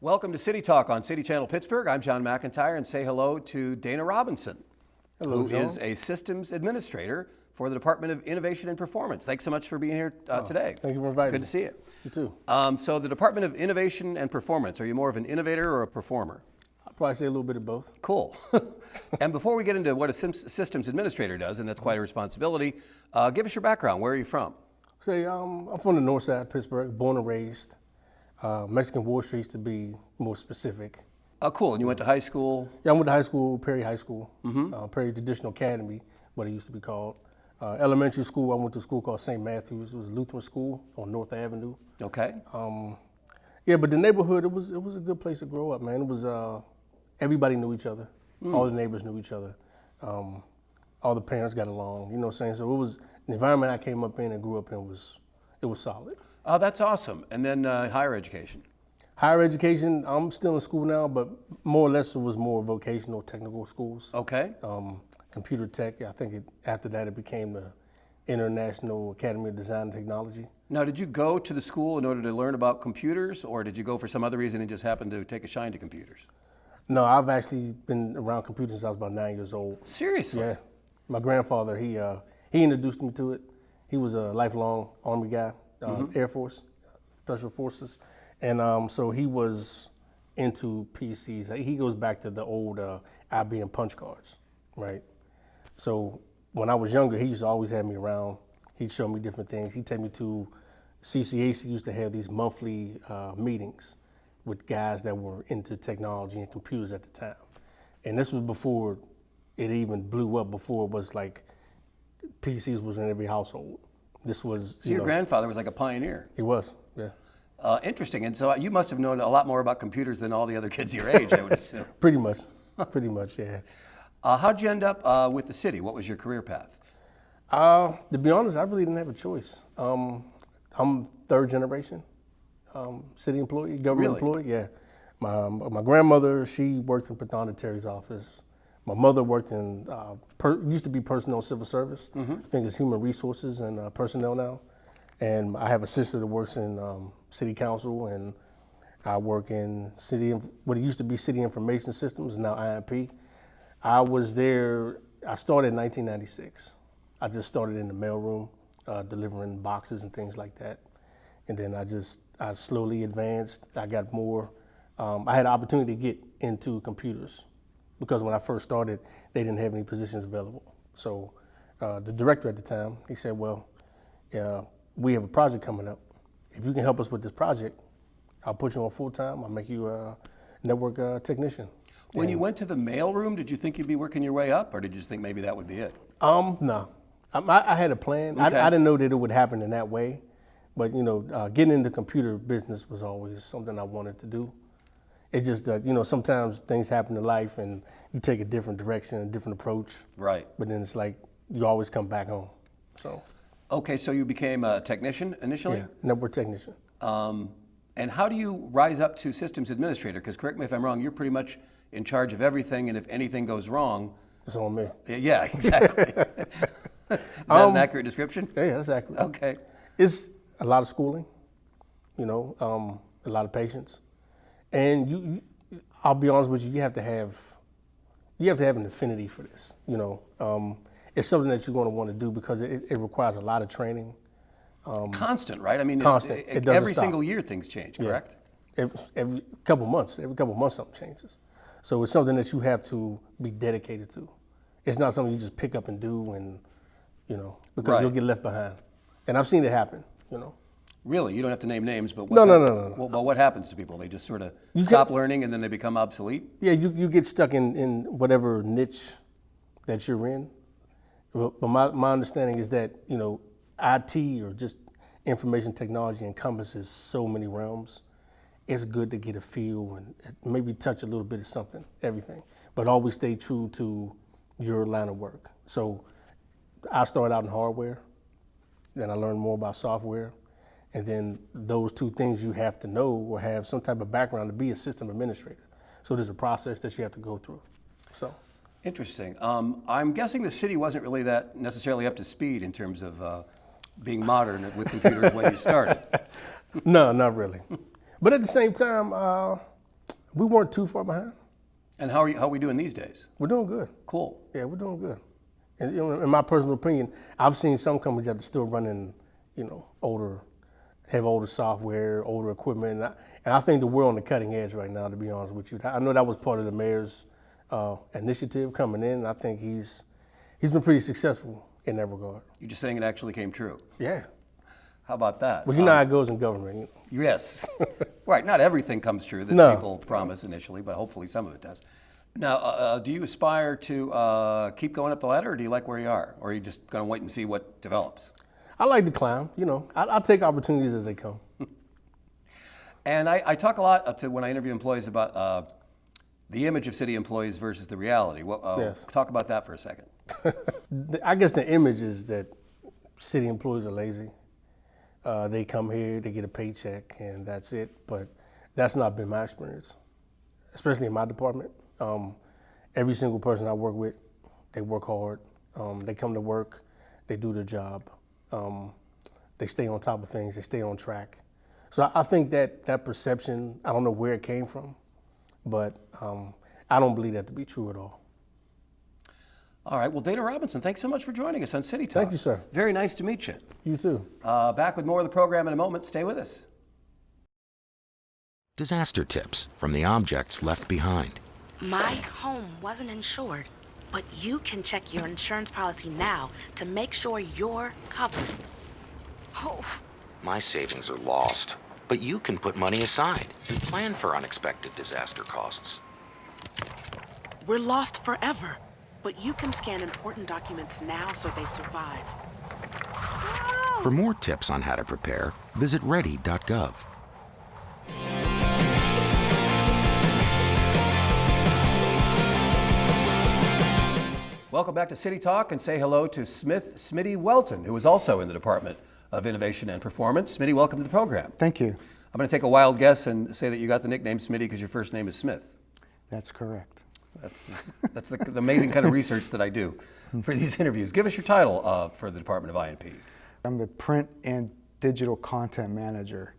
Welcome to City Talk on City Channel Pittsburgh. I'm John McIntire, and say hello to Dana Robinson, Hello, who John. is a systems administrator for the Department of Innovation and Performance. Thanks so much for being here today. Thank you for inviting me. Good to see you. You too. So the Department of Innovation and Performance, are you more of an innovator or a performer? I'll probably say a little bit of both. Cool. And before we get into what a systems administrator does, and that's quite a responsibility, give us your background. Where are you from? I'm from the north side of Pittsburgh, born and raised. Mexican Wall Street to be more specific. Cool. And you went to high school? Yeah, I went to high school, Perry High School, Perry Traditional Academy, what it used to be called. Elementary school, I went to a school called St. Matthew's. It was a Lutheran school on North Avenue. Okay. Yeah, but the neighborhood, it was a good place to grow up, man. It was, everybody knew each other. All the neighbors knew each other. All the parents got along, you know what I'm saying? So it was, the environment I came up in and grew up in it was solid. Oh, that's awesome. And then higher education? Higher education, I'm still in school now, but more or less it was more vocational technical schools. Okay. Computer tech, I think after that it became the International Academy of Design and Technology. Now, did you go to the school in order to learn about computers, or did you go for some other reason and just happened to take a shine to computers? No, I've actually been around computers since I was about 9 years old. Seriously? Yeah. My grandfather, he introduced me to it. He was a lifelong Army guy, Air Force, Special Forces. And so he was into PCs. He goes back to the old IBM punch cards, right? So when I was younger, he used to always have me around. He'd show me different things. He'd take me to CCAC, used to have these monthly meetings with guys that were into technology and computers at the time. And this was before it even blew up, before it was like PCs was in every household. This was, So your grandfather was like a pioneer. He was, yeah. Interesting. And so you must have known a lot more about computers than all the other kids your age, I would assume. Pretty much, yeah. How'd you end up with the city? What was your career path? To be honest, I really didn't have a choice. I'm third generation city employee, government employee, yeah. My grandmother, she worked in Pathon Terry's office. My mother worked in, used to be personnel civil service. I think it's human resources and personnel now. And I have a sister that works in city council, and I work in what it used to be city information systems, now IMP. I was there, I started in 1996. I just started in the mailroom, delivering boxes and things like that. And then I slowly advanced. I got more, I had an opportunity to get into computers, because when I first started, they didn't have any positions available. So the director at the time, he said, well, we have a project coming up. If you can help us with this project, I'll put you on full time. I'll make you a network technician. When you went to the mailroom, did you think you'd be working your way up, or did you just think maybe that would be it? No, I had a plan. Okay. I didn't know that it would happen in that way, but getting into computer business was always something I wanted to do. It just, sometimes things happen in life and you take a different direction, a different approach. Right. But then it's like you always come back home. So. Okay, so you became a technician initially? Yeah, network technician. And how do you rise up to systems administrator? Because correct me if I'm wrong, you're pretty much in charge of everything, and if anything goes wrong, it's on me. Yeah, exactly. Is that an accurate description? Yeah, that's accurate. Okay. It's a lot of schooling, a lot of patience, and I'll be honest with you, you have to have an affinity for this. It's something that you're going to want to do because it requires a lot of training. Constant, right? I mean, constant. It doesn't every stop. single year things change, correct? Every couple months something changes. So it's something that you have to be dedicated to. It's not something you just pick up and do and, because you'll get left behind. And I've seen it happen, Really? You don't have to name names, but No. Well, what happens to people? They just sort of stop learning and then they become obsolete? Yeah, you get stuck in whatever niche that you're in. But my understanding is that, IT or just information technology encompasses so many realms. It's good to get a feel and maybe touch a little bit of something, everything, but always stay true to your line of work. So I started out in hardware, then I learned more about software, and then those two things you have to know or have some type of background to be a system administrator. So there's a process that you have to go through. So. Interesting. I'm guessing the city wasn't really that necessarily up to speed in terms of being modern with computers when you started. No, not really. But at the same time, We weren't too far behind. And how are we doing these days? We're doing good. Cool. Yeah, we're doing good. And in my personal opinion, I've seen some companies that are still running, have older software, older equipment, and I think that we're on the cutting edge right now, to be honest with you. I know that was part of the mayor's initiative coming in, and I think he's been pretty successful in that regard. You're just saying it actually came true. Yeah. How about that? Well, you know how it goes in government. Yes. Right, not everything comes true that No. people promise initially, but hopefully some of it does. Now, do you aspire to keep going up the ladder, or do you like where you are? Or are you just going to wait and see what develops? I like to climb, I'll take opportunities as they come. And I talk a lot when I interview employees about the image of city employees versus the reality. Yes. Talk about that for a second. I guess the image is that city employees are lazy. They come here, they get a paycheck, and that's it. But that's not been my experience, especially in my department. Every single person I work with, they work hard. They come to work, they do their job. They stay on top of things, they stay on track. So I think that perception, I don't know where it came from, but I don't believe that to be true at all. All right, well, Dana Robinson, thanks so much for joining us on CityTalk. Thank you, sir. Very nice to meet you. You too. Back with more of the program in a moment. Stay with us. Disaster tips from the objects left behind. My home wasn't insured, but you can check your insurance policy now to make sure you're covered. Oh, My savings are lost, but you can put money aside and plan for unexpected disaster costs. we're lost forever, but you can scan important documents now so they survive. For more tips on how to prepare, visit ready.gov. Welcome back to City Talk, and say hello to Smyth Welton, who is also in the Department of Innovation and Performance. Smitty, welcome to the program. Thank you. I'm going to take a wild guess and say that you got the nickname Smitty because your first name is Smith. That's correct. That's the amazing kind of research that I do for these interviews. Give us your title for the Department of INP. I'm the print and digital content manager.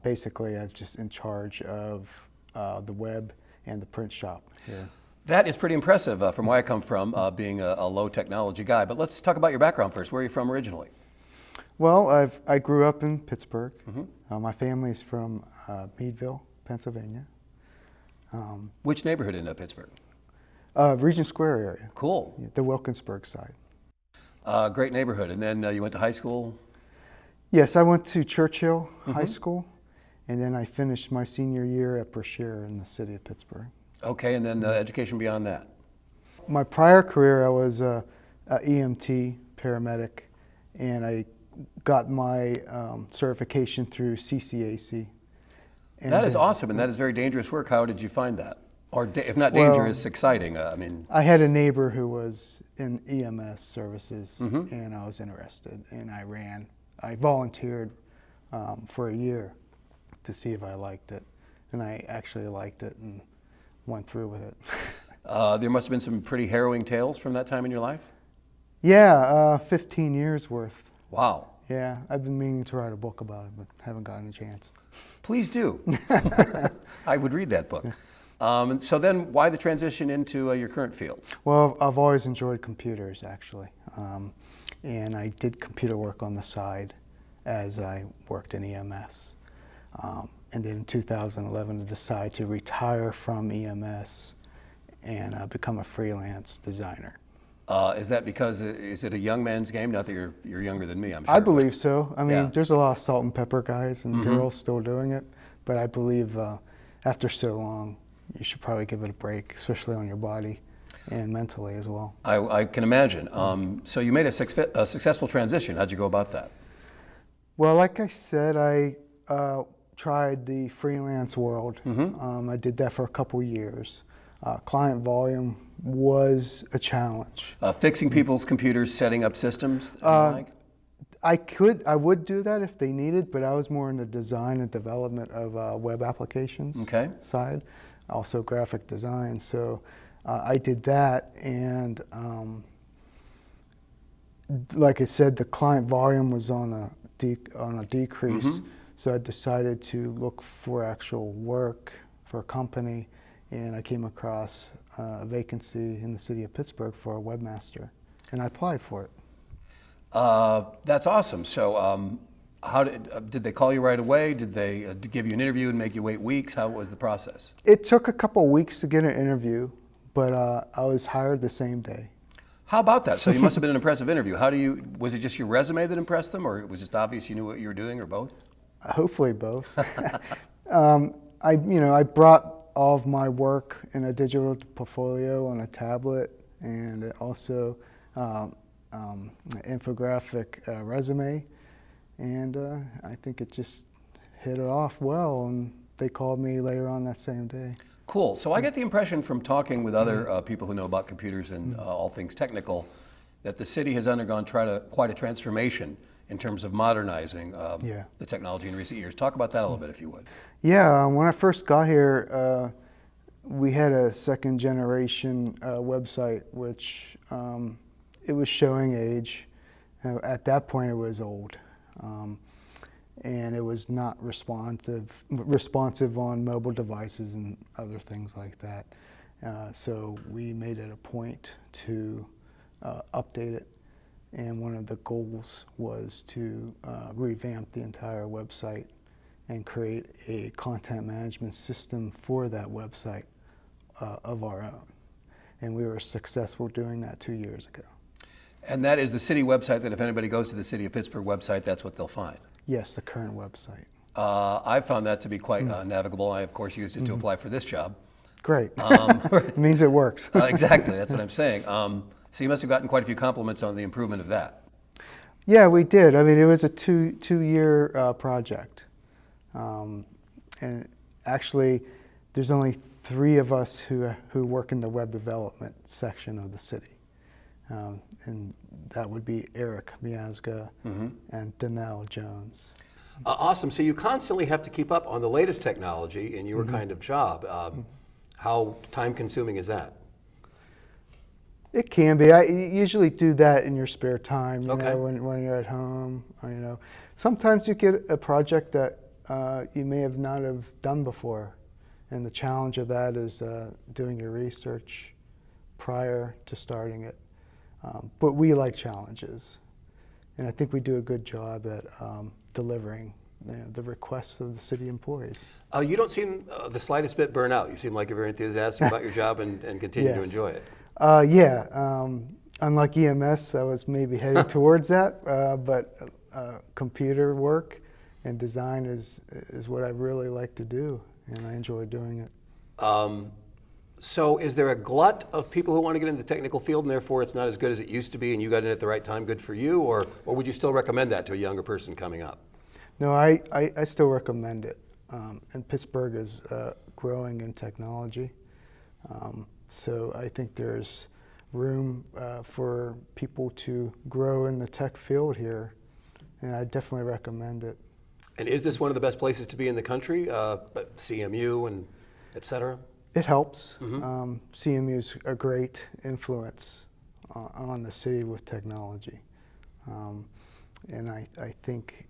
Basically, I'm just in charge of the web and the print shop here. That is pretty impressive from where I come from, being a low technology guy. But let's talk about your background first. Where are you from originally? Well, I grew up in Pittsburgh. My family's from Meadville, Pennsylvania. Which neighborhood in Pittsburgh? Regent Square area. Cool. The Wilkinsburg side. Great neighborhood. And then you went to high school? Yes, I went to Churchill High School, and then I finished my senior year at Brashear in the city of Pittsburgh. Okay, and then education beyond that? My prior career, I was a EMT paramedic, and I got my certification through CCAC. And that is awesome, and that is very dangerous work. How did you find that? Or if not dangerous, exciting. I had a neighbor who was in EMS services, and I was interested, and I volunteered for a year to see if I liked it, and I actually liked it and went through with it. There must have been some pretty harrowing tales from that time in your life? Yeah, 15 years worth. Wow. Yeah, I've been meaning to write a book about it, but haven't gotten a chance. Please do. I would read that book. And so then why the transition into your current field? Well, I've always enjoyed computers, actually. And I did computer work on the side as I worked in EMS. And then in 2011, I decided to retire from EMS and become a freelance designer. Is that because, is it a young man's game? Not that you're younger than me, I'm sure. I believe so. I mean, Yeah. there's a lot of salt and pepper guys and girls still doing it, but I believe after so long, you should probably give it a break, especially on your body and mentally as well. I can imagine. So you made a successful transition. How'd you go about that? Well, like I said, I tried the freelance world. I did that for a couple years. Client volume was a challenge. Fixing people's computers, setting up systems? And the like? I would do that if they needed, but I was more in the design and development of web applications side, also graphic design. So I did that, and like I said, the client volume was on a decrease. So I decided to look for actual work for a company, and I came across a vacancy in the city of Pittsburgh for a webmaster, and I applied for it. That's awesome. So how did they call you right away? Did they give you an interview and make you wait weeks? How was the process? It took a couple of weeks to get an interview, but I was hired the same day. How about that? So you must have been an impressive interview. Was it just your resume that impressed them, or it was just obvious you knew what you were doing, or both? Hopefully both. I brought all of my work in a digital portfolio on a tablet, and also an infographic resume, and I think it just hit it off well, and they called me later on that same day. Cool. So I get the impression from talking with other people who know about computers and all things technical that the city has undergone quite a transformation in terms of modernizing the technology in recent years. Talk about that a little bit, if you would. Yeah, when I first got here, we had a second generation website, which it was showing age. At that point, it was old. And it was not responsive on mobile devices and other things like that. So we made it a point to update it. And one of the goals was to revamp the entire website and create a content management system for that website of our own. And we were successful doing that 2 years ago. And that is the city website that if anybody goes to the City of Pittsburgh website, that's what they'll find. Yes, the current website. I found that to be quite navigable. I, of course, used it to apply for this job. Great. It means it works. Exactly, that's what I'm saying. So you must have gotten quite a few compliments on the improvement of that. Yeah, we did. I mean, it was a two-year project. And actually, there's only 3 of us who work in the web development section of the city. And that would be Eric Miazga and Danelle Jones. Awesome. So you constantly have to keep up on the latest technology in your kind of job. How time-consuming is that? It can be. I usually do that in your spare time, you Okay. know, when you're at home. Sometimes you get a project that you may have not have done before, and the challenge of that is doing your research prior to starting it. But we like challenges, and I think we do a good job at delivering the requests of the city employees. You don't seem the slightest bit burnt out. You seem like you're very enthusiastic about your job and continue to Yes. enjoy it. Unlike EMS, I was maybe headed towards that, but computer work and design is what I really like to do, and I enjoy doing it. So is there a glut of people who want to get into the technical field and therefore it's not as good as it used to be and you got in at the right time, good for you, or would you still recommend that to a younger person coming up? No, I still recommend it. And Pittsburgh is growing in technology. So I think there's room for people to grow in the tech field here, and I definitely recommend it. And is this one of the best places to be in the country, CMU and et cetera? It helps. CMU is a great influence on the city with technology. And I think,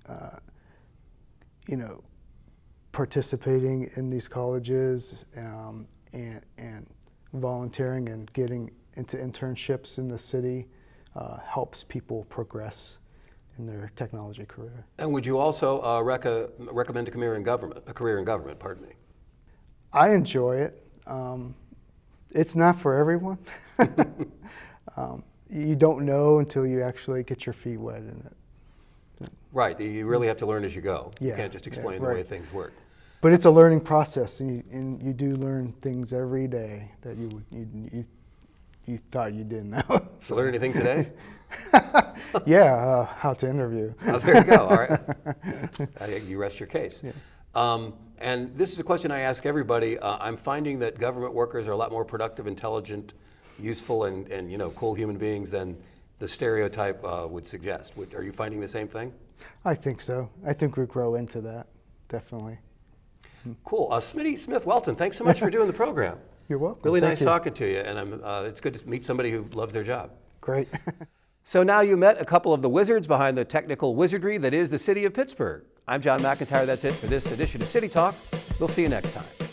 participating in these colleges and volunteering and getting into internships in the city helps people progress in their technology career. And would you also recommend a career in government, pardon me? I enjoy it. It's not for everyone. You don't know until you actually get your feet wet in it. Right, you really have to learn as you go. You Yeah, can't just explain yeah, the way right. things work. But it's a learning process, and you do learn things every day that you thought you didn't know. Did you learn anything today? Yeah, how to interview. Oh, there you go, all right. You rest your case. Yeah. And this is a question I ask everybody. I'm finding that government workers are a lot more productive, intelligent, useful, and cool human beings than the stereotype would suggest. Are you finding the same thing? I think so. I think we grow into that, definitely. Cool. Smyth Welton, thanks so much for doing the program. You're welcome. Really Thank nice you. talking to you, and it's good to meet somebody who loves their job. Great. So now you met a couple of the wizards behind the technical wizardry that is the city of Pittsburgh. I'm John McIntire. That's it for this edition of City Talk. We'll see you next time.